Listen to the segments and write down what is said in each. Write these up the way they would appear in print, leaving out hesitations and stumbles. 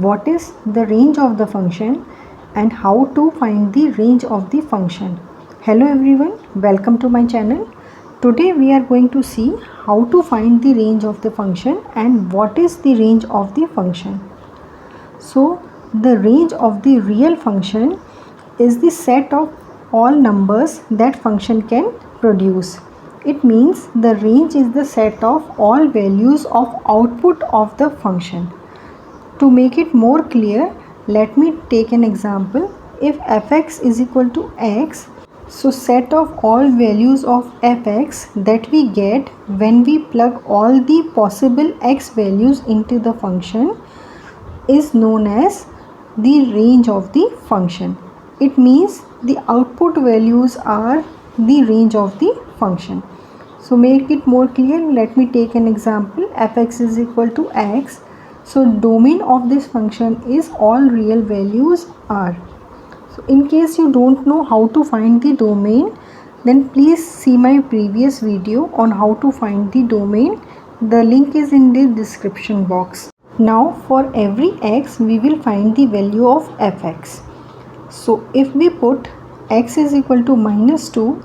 what is the range of the function and how to find the range of the function. Hello everyone, welcome to my channel. Today we are going to see how to find the range of the function and what is the range of the function. So the range of the real function is the set of all numbers that function can produce. It means the range is the set of all values of output of the function. To make it more clear, let me take an example. If fx is equal to x, so set of all values of fx that we get when we plug all the possible x values into the function is known as the range of the function. It means the output values are the range of the function. So make it more clear, let me take an example. Fx is equal to x. So domain of this function is all real values r. So in case you don't know how to find the domain, then please see my previous video on how to find the domain. The link is in the description box. Now for every x we will find the value of fx. So if we put x is equal to minus 2,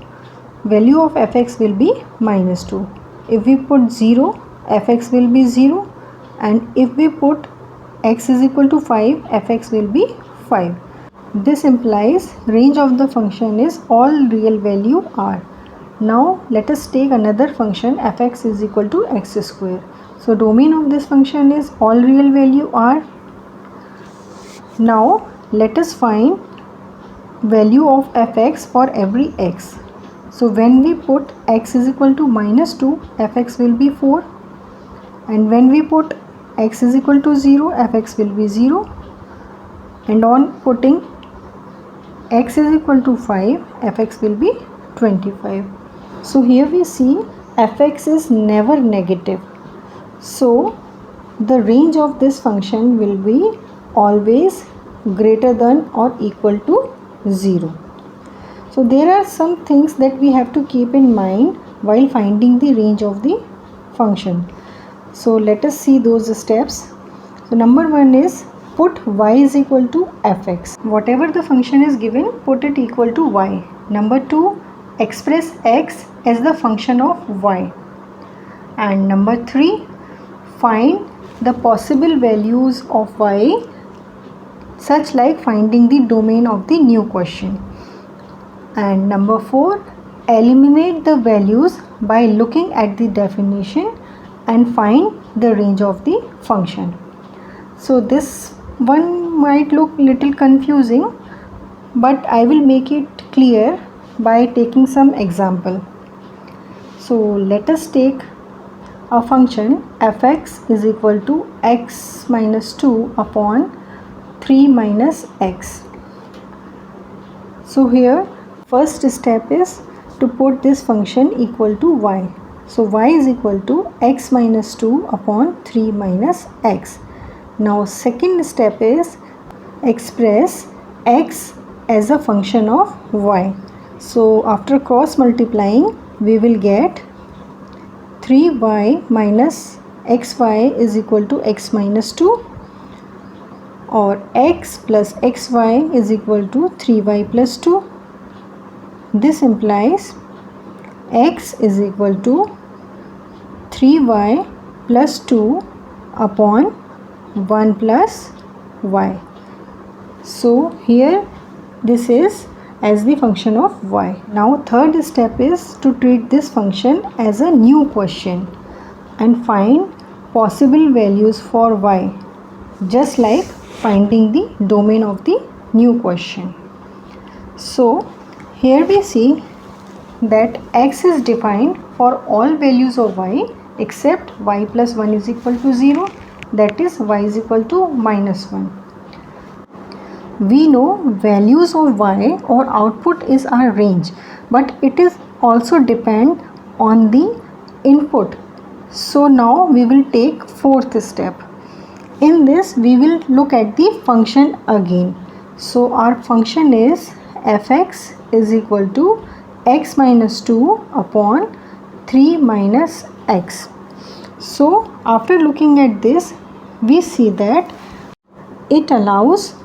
value of fx will be minus 2. If we put 0, fx will be 0, and if we put x is equal to 5, fx will be 5. This implies range of the function is all real value r. Now let us take another function fx is equal to x square. So domain of this function is all real value r. Now let us find value of fx for every x. So when we put x is equal to minus 2, fx will be 4, and when we put x is equal to 0, fx will be 0, and on putting x is equal to 5, fx will be 25. So here we see fx is never negative. So the range of this function will be always greater than or equal to 0. So there are some things that we have to keep in mind while finding the range of the function. So let us see those steps. So number 1 is put y is equal to fx. Whatever the function is given, put it equal to y. Number 2, express x as the function of y. And number 3, find the possible values of y, such like finding the domain of the new question. And number 4, eliminate the values by looking at the definition and find the range of the function. So this one might look little confusing, but I will make it clear by taking some example. So let us take a function fx is equal to x minus 2 upon 3 minus x. So here first step is to put this function equal to y. So y is equal to x minus 2 upon 3 minus x. Now second step is express x as a function of y. So after cross multiplying we will get 3y minus xy is equal to x minus 2, or x plus xy is equal to 3y plus 2. This implies x is equal to 3y plus 2 upon 1 plus y. So here this is as the function of y. Now third step is to treat this function as a new question and find possible values for y, just like finding the domain of the new question. So here we see that x is defined for all values of y except y plus 1 is equal to 0, that is y is equal to minus 1. We know values of y or output is our range, but it is also depend on the input. So now we will take fourth step. In this we will look at the function again. So our function is fx is equal to x minus 2 upon 3 minus x. So after looking at this, we see that it allows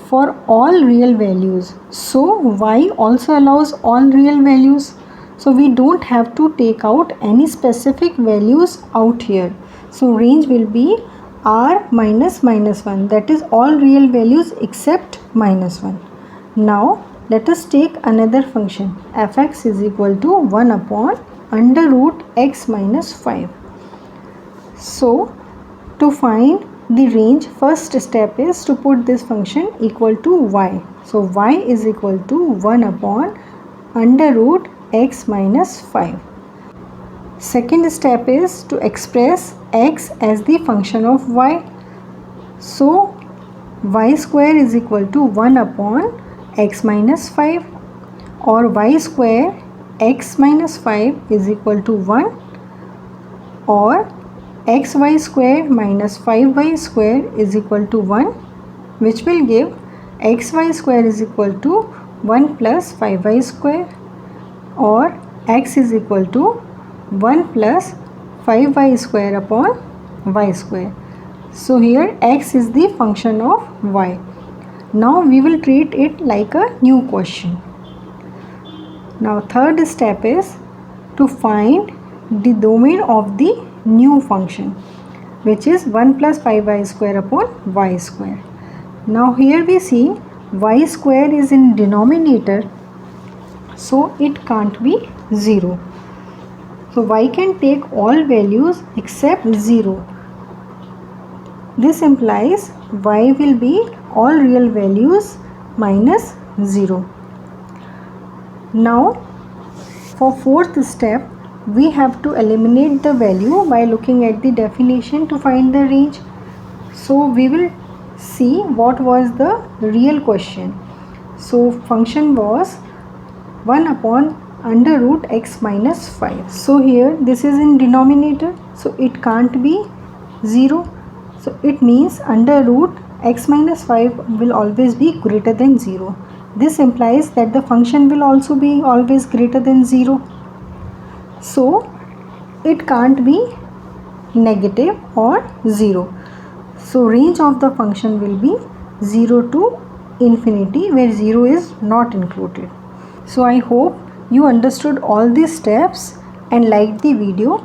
for all real values. So y also allows all real values. So we don't have to take out any specific values out here. So range will be r minus minus 1, that is all real values except minus 1. Now let us take another function. Fx is equal to 1 upon under root x minus 5. So to find the range, first step is to put this function equal to y. So y is equal to 1 upon under root x minus 5. Second step is to express x as the function of y. So y square is equal to 1 upon x minus 5, or y square x minus 5 is equal to 1, or xy square minus 5y square is equal to 1, which will give xy square is equal to 1 plus 5y square, or x is equal to 1 plus 5y square upon y square. So here x is the function of y. Now we will treat it like a new question. Now third step is to find the domain of the new function, which is 1 plus 5y square upon y square. Now here we see y square is in denominator, so it can't be 0. So y can take all values except 0. This implies y will be all real values minus 0. Now for fourth step, we have to eliminate the value by looking at the definition to find the range. So we will see what was the real question. So function was 1 upon under root x minus 5. So here this is in denominator, so it can't be 0. So it means under root x minus 5 will always be greater than 0. This implies that the function will also be always greater than 0. So it can't be negative or 0. So range of the function will be 0 to infinity, where 0 is not included. So I hope you understood all these steps and liked the video.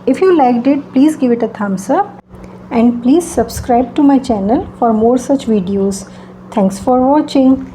If you liked it, please give it a thumbs up and please subscribe to my channel for more such videos. Thanks for watching.